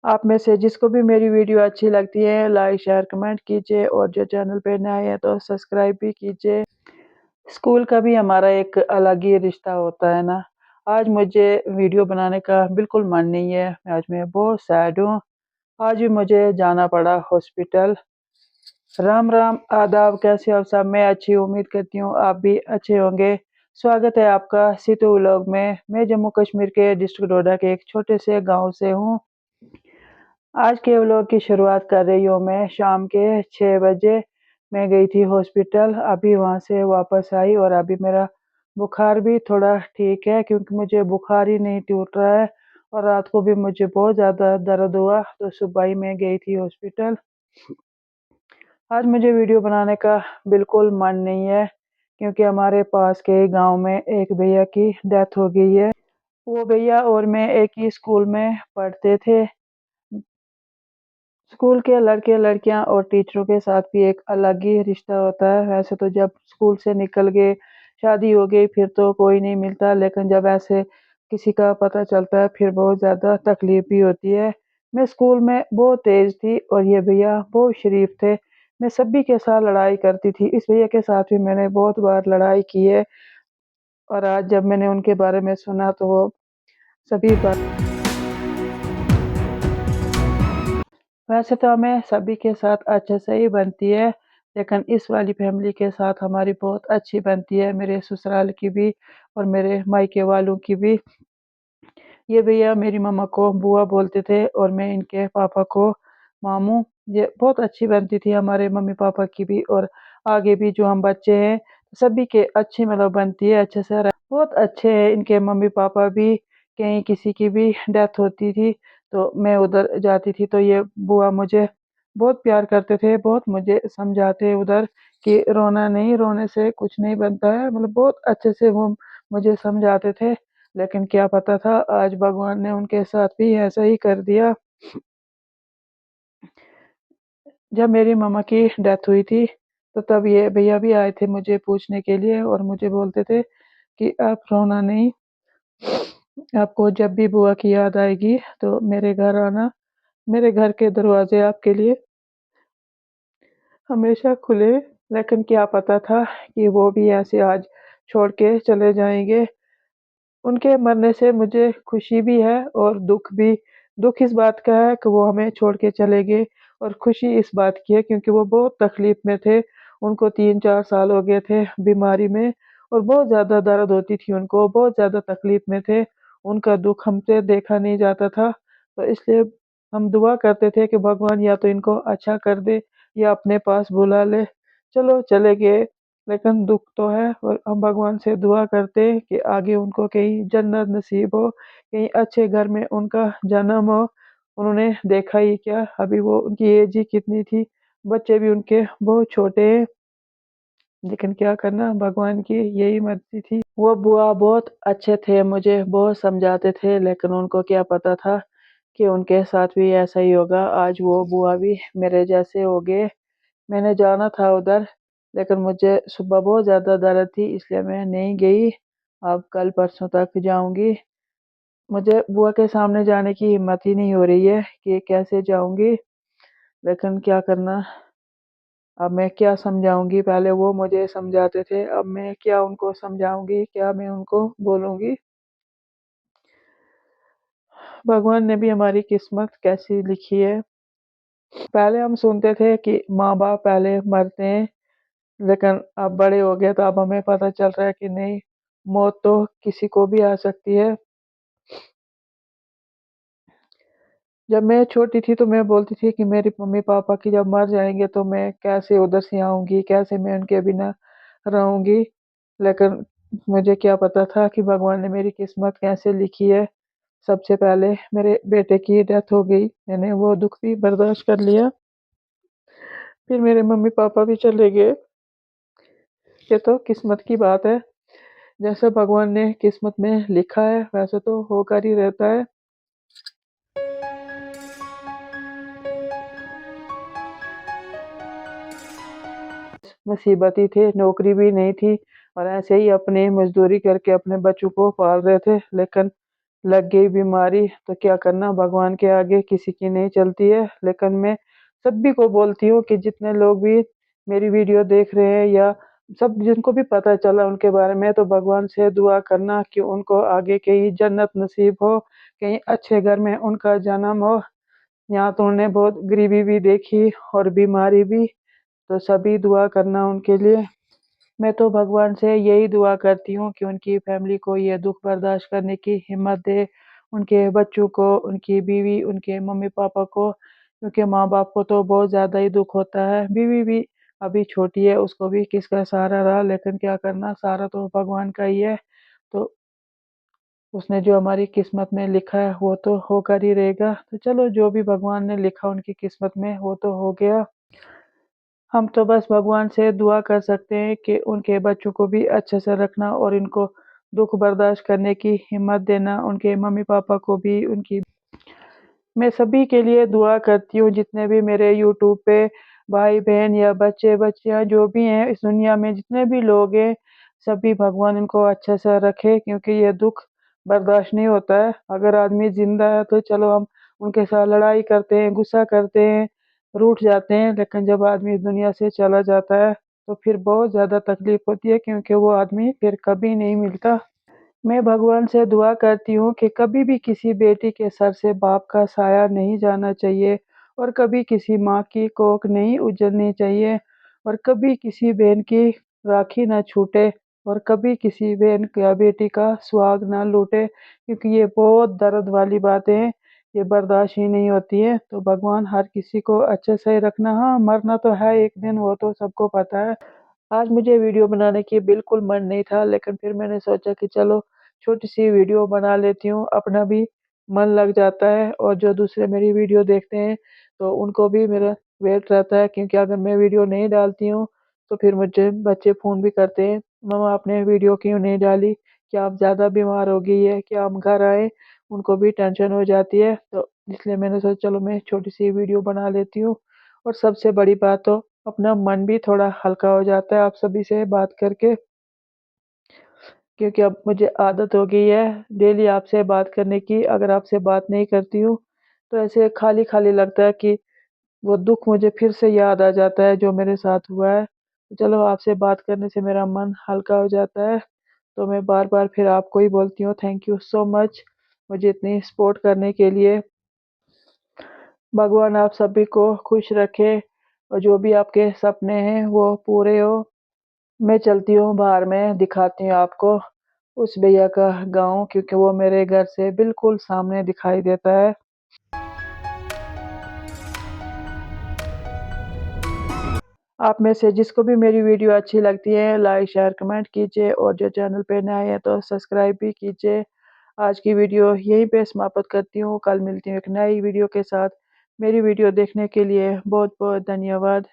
आप में से जिसको भी मेरी वीडियो अच्छी लगती है लाइक, शेयर, कमेंट कीजिए और जो चैनल पे नए हैं तो सब्सक्राइब भी कीजिए। स्कूल का भी हमारा एक अलग ही रिश्ता होता है ना। आज मुझे वीडियो बनाने का बिल्कुल मन नहीं है, आज मैं बहुत सैड हूँ। आज भी मुझे जाना पड़ा हॉस्पिटल। राम राम, आदाब, कैसे हो आप सब? मैं अच्छी उम्मीद करती हूँ आप भी अच्छे होंगे। स्वागत है आपका सितू व्लॉग में। मैं जम्मू कश्मीर के डिस्ट्रिक्ट डोडा के एक छोटे से गाँव से हूँ। आज के व्लॉग की शुरुआत कर रही हूँ मैं शाम के 6 बजे। मैं गई थी हॉस्पिटल, अभी वहाँ से वापस आई और अभी मेरा बुखार भी थोड़ा ठीक है क्योंकि मुझे बुखार ही नहीं टूट रहा है और रात को भी मुझे बहुत ज़्यादा दर्द हुआ तो सुबह ही मैं गई थी हॉस्पिटल। आज मुझे वीडियो बनाने का बिल्कुल मन नहीं है क्योंकि हमारे पास के गांव में एक भैया की डेथ हो गई है। वो भैया और मैं एक ही स्कूल में पढ़ते थे। स्कूल के लड़के-लड़कियां और टीचरों के साथ भी एक अलग ही रिश्ता होता है। वैसे तो जब स्कूल से निकल गए, शादी हो गई फिर तो कोई नहीं मिलता, लेकिन जब ऐसे किसी का पता चलता है फिर बहुत ज़्यादा तकलीफ़ भी होती है। मैं स्कूल में बहुत तेज़ थी और ये भैया बहुत शरीफ थे। मैं सभी के साथ लड़ाई करती थी। इस भैया के साथ भी मैंने बहुत बार लड़ाई की है और आज जब मैंने उनके बारे में सुना तो वो सभी बात। वैसे तो हमें सभी के साथ अच्छे से ही बनती है, लेकिन इस वाली फैमिली के साथ हमारी बहुत अच्छी बनती है, मेरे ससुराल की भी और मेरे मायके वालों की भी। ये भैया मेरी मम्मा को बुआ बोलते थे और मैं इनके पापा को मामू। ये बहुत अच्छी बनती थी हमारे मम्मी-पापा की भी और आगे भी जो हम बच्चे हैं, सभी के अच्छी मतलब बनती है, अच्छे से रह बहुत अच्छे हैं इनके मम्मी-पापा भी। कहीं किसी की भी डेथ होती थी, तो मैं उधर जाती थी तो ये बुआ मुझे बहुत प्यार करते थे, बहुत मुझे समझाते उधर कि रोना नहीं, रोने से कुछ नहीं बनता है, मतलब बहुत अच्छे से वो मुझे समझाते थे। लेकिन क्या पता था आज भगवान ने उनके साथ भी ऐसा ही कर दिया। जब मेरी मम्मा की डेथ हुई थी, तो तब ये भैया भी आए थे मुझे पूछने के लिए और मुझे बोलते थे कि आप रोना नहीं, आपको जब भी बुआ की याद आएगी तो मेरे घर आना, मेरे घर के दरवाज़े आपके लिए हमेशा खुले। लेकिन क्या पता था कि वो भी ऐसे आज छोड़ के चले जाएँगे। उनके मरने से मुझे खुशी भी है और दुःख भी। दुःख इस बात का है कि वो हमें छोड़ के चले गए और खुशी इस बात की है क्योंकि वो बहुत तकलीफ़ में थे। उनको 3-4 साल हो गए थे बीमारी में और बहुत ज़्यादा दर्द होती थी उनको, बहुत ज़्यादा तकलीफ़ में थे। उनका दुःख हमसे देखा नहीं जाता था, तो इसलिए हम दुआ करते थे कि भगवान या तो इनको अच्छा कर दे या अपने पास बुला ले। चलो चले गए, लेकिन दुःख तो है और हम भगवान से दुआ करते हैं कि आगे उनको कहीं जन्नत नसीब हो, कहीं अच्छे घर में उनका जन्म हो। उन्होंने देखा ही क्या, अभी वो उनकी एज ही कितनी थी, बच्चे भी उनके बहुत छोटे हैं, लेकिन क्या करना भगवान की यही मर्ज़ी थी। वो बुआ बहुत अच्छे थे, मुझे बहुत समझाते थे, लेकिन उनको क्या पता था कि उनके साथ भी ऐसा ही होगा। आज वो बुआ भी मेरे जैसे हो गए। मैंने जाना था उधर, लेकिन मुझे सुबह बहुत ज़्यादा दर्द थी इसलिए मैं नहीं गई। अब कल परसों तक जाऊँगी। मुझे बुआ के सामने जाने की हिम्मत ही नहीं हो रही है कि कैसे जाऊँगी, लेकिन क्या करना, अब मैं क्या समझाऊँगी? पहले वो मुझे समझाते थे, अब मैं क्या उनको समझाऊँगी, क्या मैं उनको बोलूँगी? भगवान ने भी हमारी किस्मत कैसी लिखी है। पहले हम सुनते थे कि माँ-बाप पहले मरते हैं, लेकिन अब बड़े हो गए तो अब हमें पता चल रहा है कि नहीं, मौत तो किसी को भी आ सकती है। जब मैं छोटी थी तो मैं बोलती थी कि मेरे मम्मी-पापा की जब मर जाएँगे तो मैं कैसे उधर से आऊँगी, कैसे मैं उनके बिना रहूँगी। लेकिन मुझे क्या पता था कि भगवान ने मेरी किस्मत कैसे लिखी है। सबसे पहले मेरे बेटे की डेथ हो गई, मैंने वो दुःख भी बर्दाश्त कर लिया। फिर मेरे मम्मी-पापा भी चले गए। ये तो किस्मत की बात है। जैसे भगवान ने किस्मत में लिखा है वैसे तो होकर ही रहता है। मुसीबत ही थे, नौकरी भी नहीं थी और ऐसे ही अपनी मज़दूरी करके अपने बच्चों को पाल रहे थे। लेकिन लग गई बीमारी तो क्या करना, भगवान के आगे किसी की नहीं चलती है। लेकिन मैं सभी को बोलती हूँ कि जितने लोग भी मेरी वीडियो देख रहे हैं या सब जिनको भी पता चला उनके बारे में, तो भगवान से दुआ करना कि उनको आगे कहीं जन्नत नसीब हो, कहीं अच्छे घर में उनका जन्म हो। यहाँ तो उन्होंने बहुत गरीबी भी देखी और बीमारी भी, तो सभी दुआ करना उनके लिए। मैं तो भगवान से यही दुआ करती हूँ कि उनकी फैमिली को ये दुख बर्दाश्त करने की हिम्मत दे, उनके बच्चों को, उनकी बीवी, उनके मम्मी-पापा को, क्योंकि माँ-बाप को तो बहुत ज़्यादा ही दुख होता है। बीवी भी अभी छोटी है, उसको भी किसका सहारा रहा, लेकिन क्या करना, सहारा तो भगवान का ही है। तो उसने जो हमारी किस्मत में लिखा है, वो तो होकर ही रहेगा। तो चलो, जो भी भगवान ने लिखा उनकी किस्मत में, वो तो हो गया। हम तो बस भगवान से दुआ कर सकते हैं कि उनके बच्चों को भी अच्छे से रखना और इनको दुःख बर्दाश्त करने की हिम्मत देना, उनके मम्मी-पापा को भी उनकी। मैं सभी के लिए दुआ करती हूँ, जितने भी मेरे यूट्यूब पे भाई-बहन या बच्चे-बच्चियाँ जो भी हैं, इस दुनिया में जितने भी लोग हैं, सभी भगवान इनको अच्छे से रखे, क्योंकि ये दुःख बर्दाश्त नहीं होता है। अगर आदमी ज़िंदा है तो चलो हम उनके साथ लड़ाई करते हैं, गुस्सा करते हैं, रूठ जाते हैं, लेकिन जब आदमी इस दुनिया से चला जाता है, तो फिर बहुत ज़्यादा तकलीफ़ होती है, क्योंकि वो आदमी फिर कभी नहीं मिलता। मैं भगवान से दुआ करती हूँ कि कभी भी किसी बेटी के सर से बाप का साया नहीं जाना चाहिए, और कभी किसी माँ की कोख नहीं उजड़नी चाहिए, और कभी किसी बहन की राखी ना छूटे, और कभी किसी बहन या बेटी का सुहाग ना लूटे, क्योंकि ये बहुत दर्द वाली बातें हैं, ये बर्दाश्त ही नहीं होती है। तो भगवान हर किसी को अच्छे से रखना। हाँ, मरना तो है एक दिन, वो तो सबको पता है। आज मुझे वीडियो बनाने की बिल्कुल मन नहीं था, लेकिन फिर मैंने सोचा कि चलो छोटी-सी वीडियो बना लेती हूँ, अपना भी मन लग जाता है, और जो दूसरे मेरी वीडियो देखते हैं, तो उनको भी मेरा वेट रहता है, क्योंकि अगर मैं वीडियो नहीं डालती हूँ, तो फिर मुझे बच्चे फ़ोन भी करते हैं, "मम्मा आपने वीडियो क्यों नहीं डाली? क्या आप ज़्यादा बीमार हो गई है? क्या हम घर आएँ?" उनको भी टेंशन हो जाती है, तो इसलिए मैंने सोचा चलो मैं छोटी-सी वीडियो बना लेती हूँ। और सबसे बड़ी बात तो अपना मन भी थोड़ा हल्का हो जाता है आप सभी से बात करके, क्योंकि अब मुझे आदत हो गई है डेली आपसे बात करने की। अगर आपसे बात नहीं करती हूँ, तो ऐसे खाली-खाली लगता है कि वो दुःख मुझे फिर से याद आ जाता है जो मेरे साथ हुआ है। तो चलो, आपसे बात करने से मेरा मन हल्का हो जाता है, तो मैं बार-बार फिर आपको ही बोलती हूँ थैंक यू सो मच मुझे इतनी सपोर्ट करने के लिए। भगवान आप सभी को खुश रखे, और जो भी आपके सपने हैं वो पूरे हो। मैं चलती हूँ बाहर में, दिखाती हूँ आपको उस भैया का गाँव, क्योंकि वो मेरे घर से बिल्कुल सामने दिखाई देता है। आप में से जिसको भी मेरी वीडियो अच्छी लगती है, लाइक, शेयर, कमेंट कीजिए, और जो चैनल पे नए हैं तो सब्सक्राइब भी कीजिए। आज की वीडियो यहीं पे समाप्त करती हूँ, कल मिलती हूँ एक नई वीडियो के साथ। मेरी वीडियो देखने के लिए बहुत-बहुत धन्यवाद।